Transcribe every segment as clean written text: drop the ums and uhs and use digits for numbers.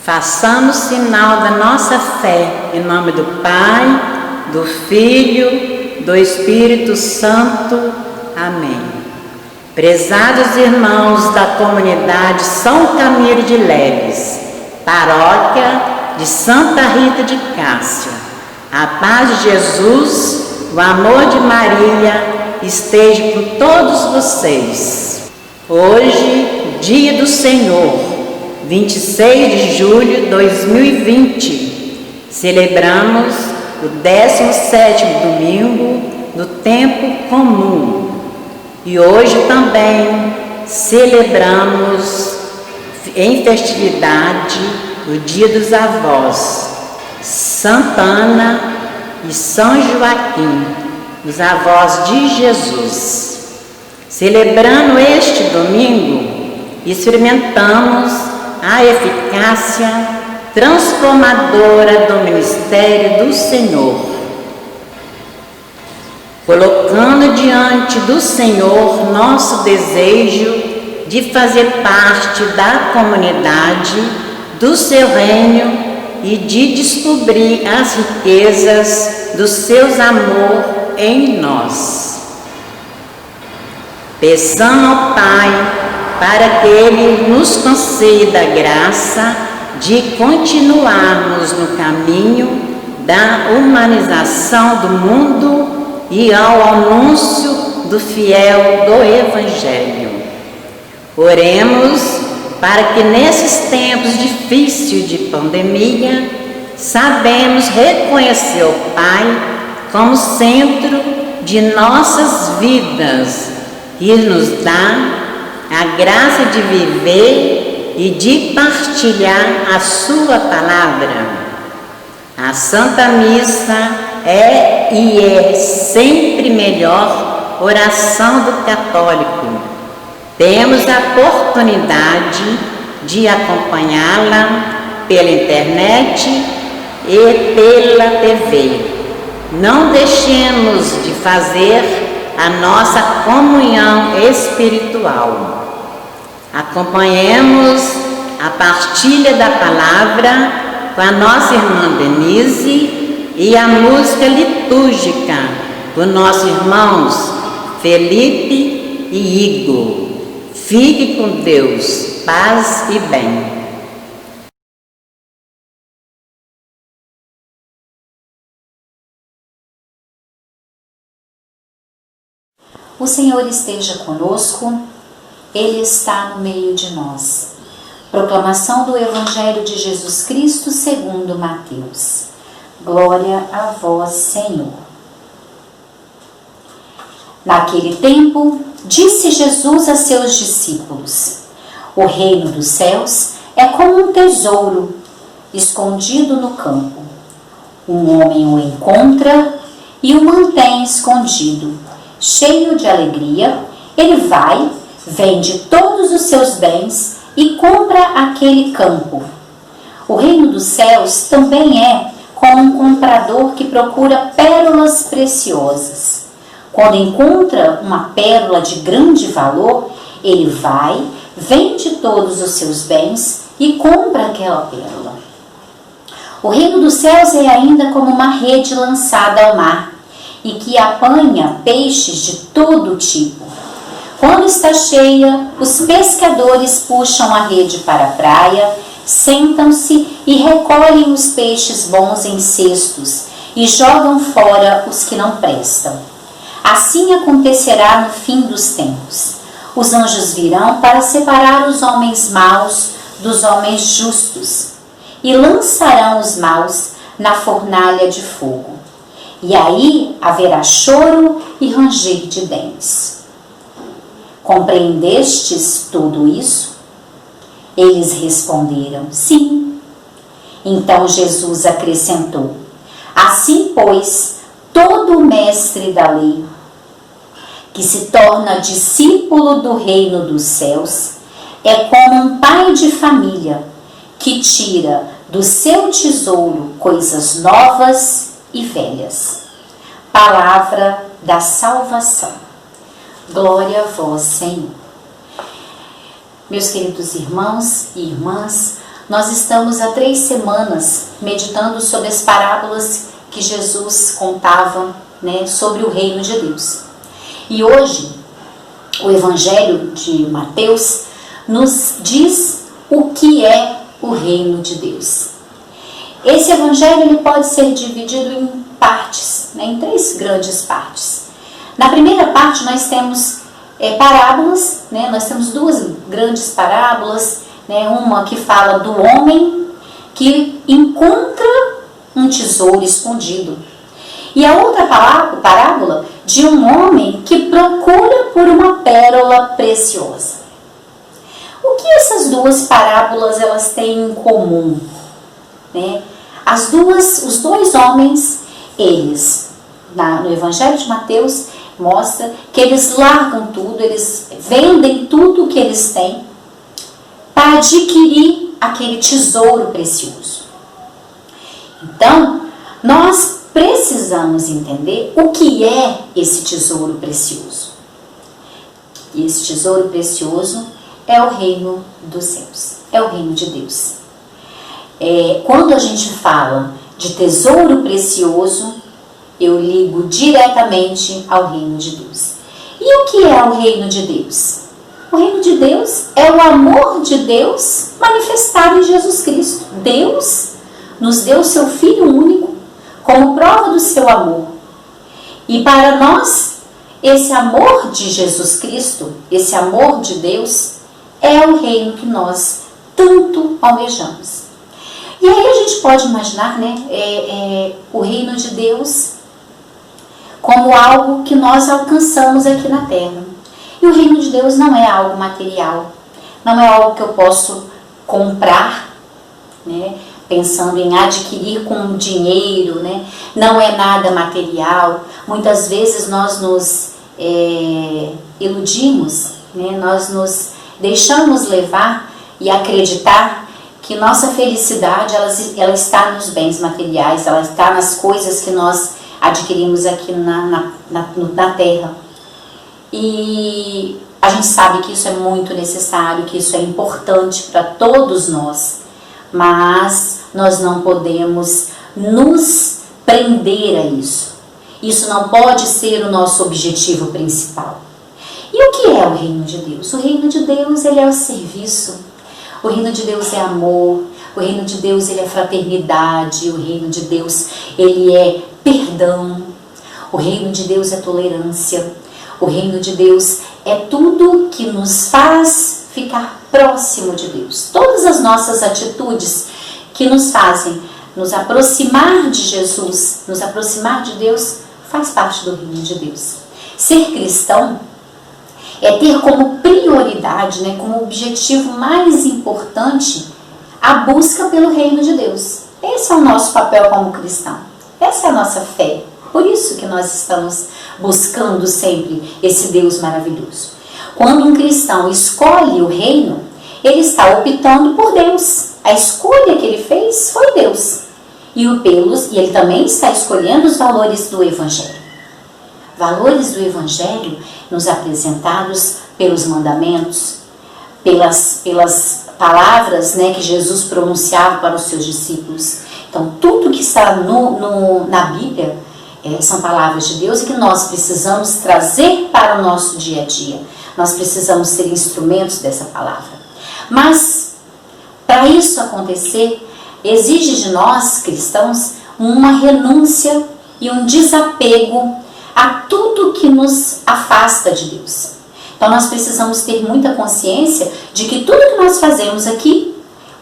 Façamos sinal da nossa fé, em nome do Pai, do Filho, do Espírito Santo. Amém. Prezados irmãos da comunidade São Camilo de Leves, paróquia de Santa Rita de Cássia, a paz de Jesus, o amor de Maria esteja com todos vocês. Hoje, dia do Senhor, 26 de julho de 2020, celebramos o 17º domingo do tempo comum. E hoje também celebramos em festividade o Dia dos Avós, Santa Ana e São Joaquim, os avós de Jesus. Celebrando este domingo, experimentamos a eficácia transformadora do ministério do Senhor, colocando diante do Senhor nosso desejo de fazer parte da comunidade do seu reino e de descobrir as riquezas dos seus amor em nós. Peçamos ao Pai para que Ele nos conceda a graça de continuarmos no caminho da humanização do mundo e ao anúncio do fiel do Evangelho. Oremos para que nesses tempos difíceis de pandemia, sabemos reconhecer o Pai como centro de nossas vidas e nos dá a graça de viver e de partilhar a sua palavra. A Santa Missa é e é sempre melhor oração do católico. Temos a oportunidade de acompanhá-la pela internet e pela TV. Não deixemos de fazer a nossa comunhão espiritual. Acompanhemos a partilha da palavra com a nossa irmã Denise e a música litúrgica com nossos irmãos Felipe e Igor. Fique com Deus, paz e bem. O Senhor esteja conosco, Ele está no meio de nós. Proclamação do Evangelho de Jesus Cristo segundo Mateus. Glória a vós, Senhor. Naquele tempo, disse Jesus a seus discípulos: o reino dos céus é como um tesouro escondido no campo. Um homem o encontra e o mantém escondido. Cheio de alegria, ele vai, vende todos os seus bens e compra aquele campo. O reino dos céus também é como um comprador que procura pérolas preciosas. Quando encontra uma pérola de grande valor, ele vai, vende todos os seus bens e compra aquela pérola. O reino dos céus é ainda como uma rede lançada ao mar e que apanha peixes de todo tipo. Quando está cheia, os pescadores puxam a rede para a praia, sentam-se e recolhem os peixes bons em cestos e jogam fora os que não prestam. Assim acontecerá no fim dos tempos. Os anjos virão para separar os homens maus dos homens justos e lançarão os maus na fornalha de fogo. E aí haverá choro e ranger de dentes. Compreendestes tudo isso? Eles responderam: sim. Então Jesus acrescentou: assim, pois, todo mestre da lei que se torna discípulo do reino dos céus é como um pai de família que tira do seu tesouro coisas novas e velhas. Palavra da salvação. Glória a vós, Senhor. Meus queridos irmãos e irmãs, Nós estamos há 3 semanas meditando sobre as parábolas que Jesus contava, né, sobre o reino de Deus. E hoje, o Evangelho de Mateus nos diz o que é o reino de Deus. Esse Evangelho ele pode ser dividido em partes, né, em 3 grandes partes. Na primeira parte nós temos parábolas, né, nós temos 2 grandes parábolas, né, uma que fala do homem que encontra um tesouro escondido. E a outra parábola de um homem que procura por uma pérola preciosa. O que essas 2 parábolas elas têm em comum? Né? Os 2 homens, eles, no Evangelho de Mateus, mostra que eles largam tudo, eles vendem tudo que eles têm para adquirir aquele tesouro precioso. Então, nós precisamos entender o que é esse tesouro precioso. E esse tesouro precioso é o reino dos céus, é o reino de Deus. Quando a gente fala de tesouro precioso, eu ligo diretamente ao reino de Deus. E o que é o reino de Deus? O reino de Deus é o amor de Deus manifestado em Jesus Cristo. Deus nos deu o seu Filho único como prova do seu amor. E para nós, esse amor de Jesus Cristo, esse amor de Deus, é o reino que nós tanto almejamos. E aí a gente pode imaginar, né, o reino de Deus como algo que nós alcançamos aqui na Terra. E o reino de Deus não é algo material, não é algo que eu posso comprar, né, pensando em adquirir com dinheiro, né, não é nada material. Muitas vezes nós nos iludimos, né, nós nos deixamos levar e acreditar que nossa felicidade ela está nos bens materiais, ela está nas coisas que nós adquirimos aqui na Terra. E a gente sabe que isso é muito necessário, que isso é importante para todos nós, mas nós não podemos nos prender a isso. Isso não pode ser o nosso objetivo principal. E o que é o reino de Deus? O reino de Deus ele é o serviço, o reino de Deus é amor, o reino de Deus ele é fraternidade, o reino de Deus ele é perdão, o reino de Deus é tolerância. O reino de Deus é tudo que nos faz ficar próximo de Deus. Todas as nossas atitudes que nos fazem nos aproximar de Jesus, nos aproximar de Deus, faz parte do reino de Deus. Ser cristão é ter como prioridade, né, como objetivo mais importante, a busca pelo reino de Deus. Esse é o nosso papel como cristão. Essa é a nossa fé. Por isso que nós estamos buscando sempre esse Deus maravilhoso. Quando um cristão escolhe o reino, ele está optando por Deus. A escolha que ele fez foi Deus. E ele também está escolhendo os valores do Evangelho. Valores do Evangelho nos apresentados pelos mandamentos, pelas palavras, né, que Jesus pronunciava para os seus discípulos. Então, tudo que está na Bíblia são palavras de Deus e que nós precisamos trazer para o nosso dia a dia. Nós precisamos ser instrumentos dessa palavra. Mas, para isso acontecer, exige de nós, cristãos, uma renúncia e um desapego a tudo que nos afasta de Deus. Então, nós precisamos ter muita consciência de que tudo que nós fazemos aqui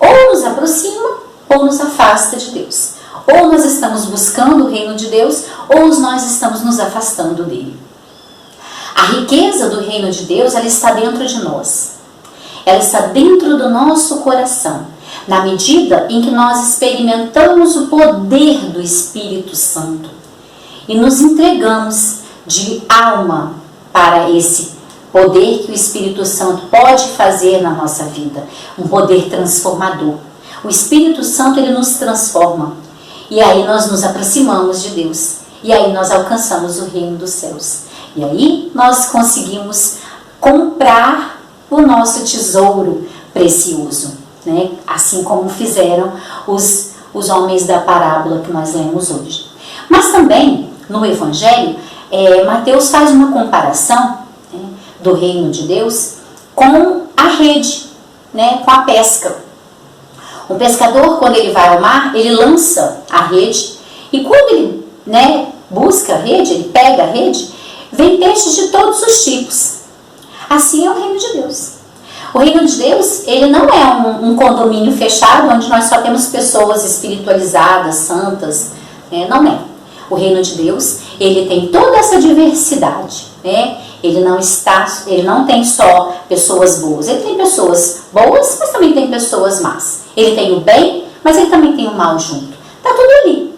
ou nos aproxima ou nos afasta de Deus. Ou nós estamos buscando o reino de Deus, ou nós estamos nos afastando dele. A riqueza do reino de Deus, ela está dentro de nós. Ela está dentro do nosso coração. Na medida em que nós experimentamos o poder do Espírito Santo e nos entregamos de alma para esse poder que o Espírito Santo pode fazer na nossa vida. Um poder transformador. O Espírito Santo, ele nos transforma. E aí nós nos aproximamos de Deus. E aí nós alcançamos o reino dos céus. E aí nós conseguimos comprar o nosso tesouro precioso. né? Assim como fizeram os homens da parábola que nós lemos hoje. Mas também, no Evangelho, Mateus faz uma comparação, né, do reino de Deus com a rede, né, com a pesca. O pescador, quando ele vai ao mar, ele lança a rede, e quando ele, né, busca a rede, ele pega a rede, vem peixes de todos os tipos. Assim é o reino de Deus. O reino de Deus, ele não é um condomínio fechado onde nós só temos pessoas espiritualizadas, santas, né? Não é. O reino de Deus, ele tem toda essa diversidade, né? Ele não tem só pessoas boas. Ele tem pessoas boas, mas também tem pessoas más. Ele tem o bem, mas ele também tem o mal junto. Tá tudo ali.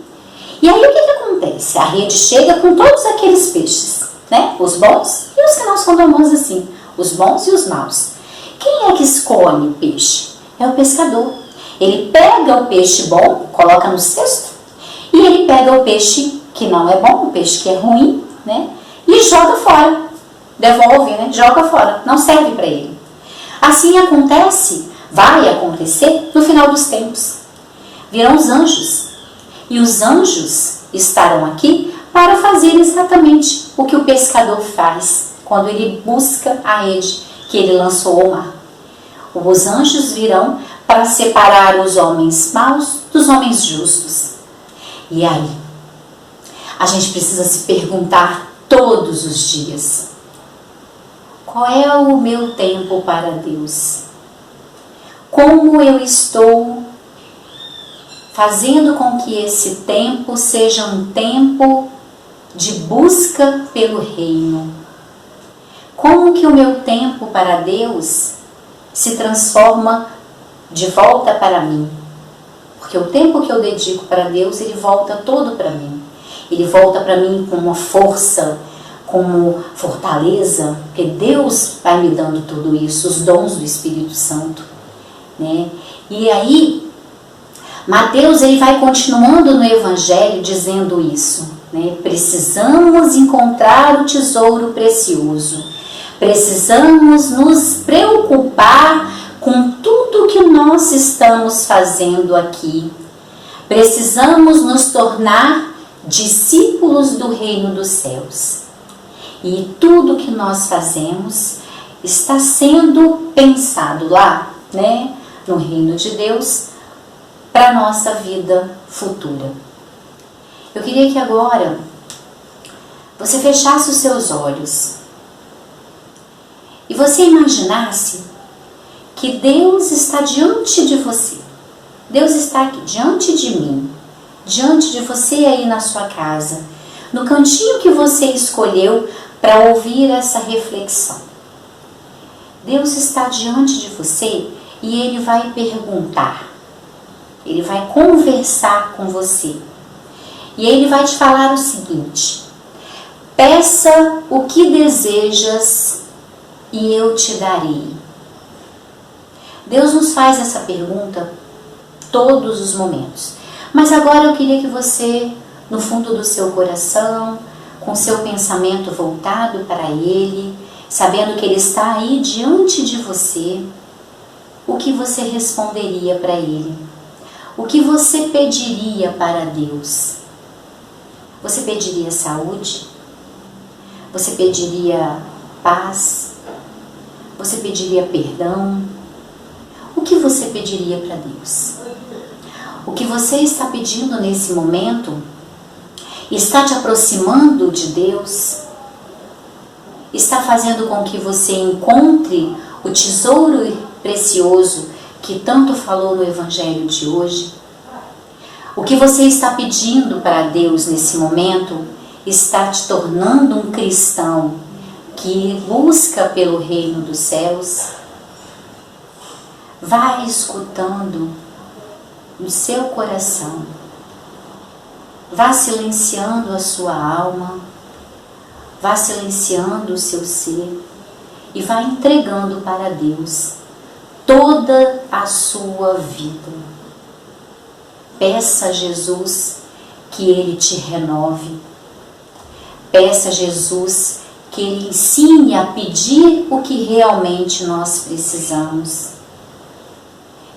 E aí o que acontece? A rede chega com todos aqueles peixes, né? Os bons e os que não são tão bons assim. Os bons e os maus. Quem é que escolhe o peixe? É o pescador. Ele pega o peixe bom, coloca no cesto, e ele pega o peixe que não é bom, o peixe que é ruim, né? E joga fora. Devolve, né? Joga fora. Não serve para ele. Assim vai acontecer no final dos tempos. Virão os anjos. E os anjos estarão aqui para fazer exatamente o que o pescador faz quando ele busca a rede que ele lançou ao mar. Os anjos virão para separar os homens maus dos homens justos. E aí, a gente precisa se perguntar todos os dias: qual é o meu tempo para Deus? Como eu estou fazendo com que esse tempo seja um tempo de busca pelo reino? Como que o meu tempo para Deus se transforma de volta para mim? Porque o tempo que eu dedico para Deus, ele volta todo para mim. Ele volta para mim com uma força, como fortaleza, porque Deus vai me dando tudo isso, os dons do Espírito Santo, né? E aí, Mateus, ele vai continuando no Evangelho dizendo isso, né? Precisamos encontrar o tesouro precioso. Precisamos nos preocupar com tudo que nós estamos fazendo aqui. Precisamos nos tornar discípulos do reino dos céus. E tudo que nós fazemos está sendo pensado lá, né, no reino de Deus, para a nossa vida futura. Eu queria que agora você fechasse os seus olhos e você imaginasse que Deus está diante de você. Deus está aqui, diante de mim, diante de você aí na sua casa, no cantinho que você escolheu para ouvir essa reflexão. Deus está diante de você e Ele vai perguntar, Ele vai conversar com você. E Ele vai te falar o seguinte: peça o que desejas e eu te darei. Deus nos faz essa pergunta todos os momentos. Mas agora eu queria que você, no fundo do seu coração, com seu pensamento voltado para Ele, sabendo que Ele está aí diante de você, o que você responderia para Ele? O que você pediria para Deus? Você pediria saúde? Você pediria paz? Você pediria perdão? O que você pediria para Deus? O que você está pedindo nesse momento está te aproximando de Deus? Está fazendo com que você encontre o tesouro precioso que tanto falou no Evangelho de hoje? O que você está pedindo para Deus nesse momento está te tornando um cristão que busca pelo reino dos céus? Vai escutando no seu coração. Vá silenciando a sua alma. Vá silenciando o seu ser. E vá entregando para Deus toda a sua vida. Peça a Jesus que Ele te renove. Peça a Jesus que Ele ensine a pedir o que realmente nós precisamos.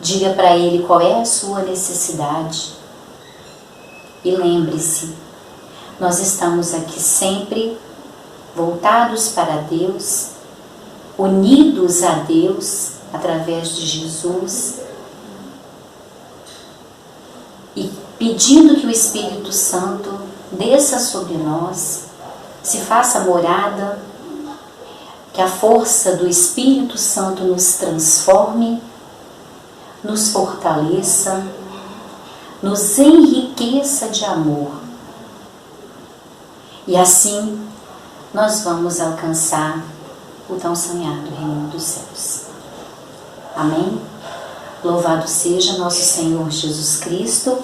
Diga para Ele qual é a sua necessidade. E lembre-se, nós estamos aqui sempre voltados para Deus, unidos a Deus através de Jesus e pedindo que o Espírito Santo desça sobre nós, se faça morada, que a força do Espírito Santo nos transforme, nos fortaleça, nos enriqueça de amor. E assim nós vamos alcançar o tão sonhado reino dos céus. Amém? Louvado seja nosso Senhor Jesus Cristo,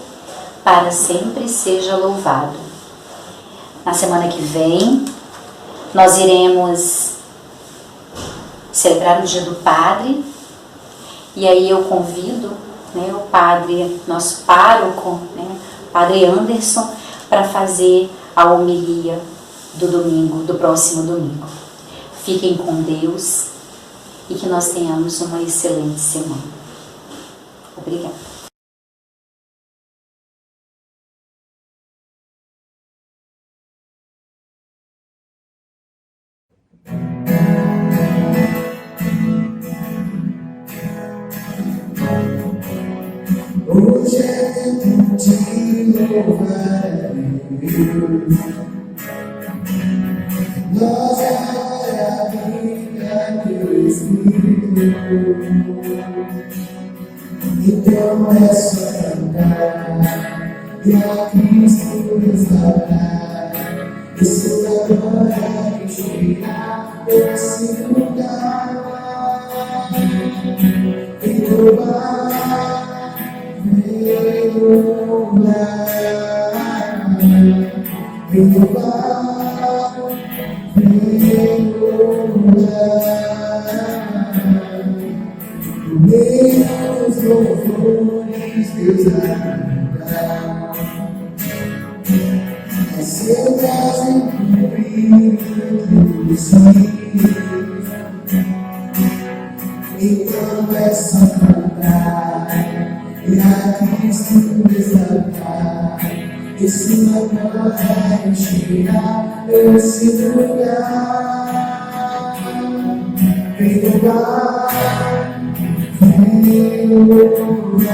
para sempre seja louvado. Na semana que vem, nós iremos celebrar o Dia do Padre, e aí eu convido, né, o padre, nosso pároco, né, Padre Anderson, para fazer a homilia do próximo domingo. Fiquem com Deus e que nós tenhamos uma excelente semana. Obrigada. Hoje é tempo de louvar a Deus. Nós é a vida que o Espírito. Então é só cantar e a Cristo restaurar. Isso da glória que chegará nesse lugar. E louvar. Meus louvores, Deus ajuda. É seu braço comprido, então é só cantar e a Cristo exaltar. Esse amor vai chegar nesse lugar. Vem louvar, vem louvar,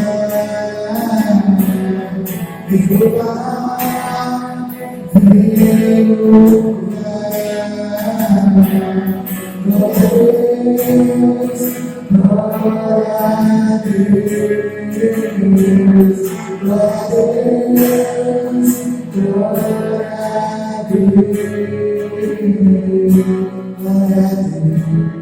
vem louvar, vem louvar. Glória a Deus, glória a Deus, glória a Deus.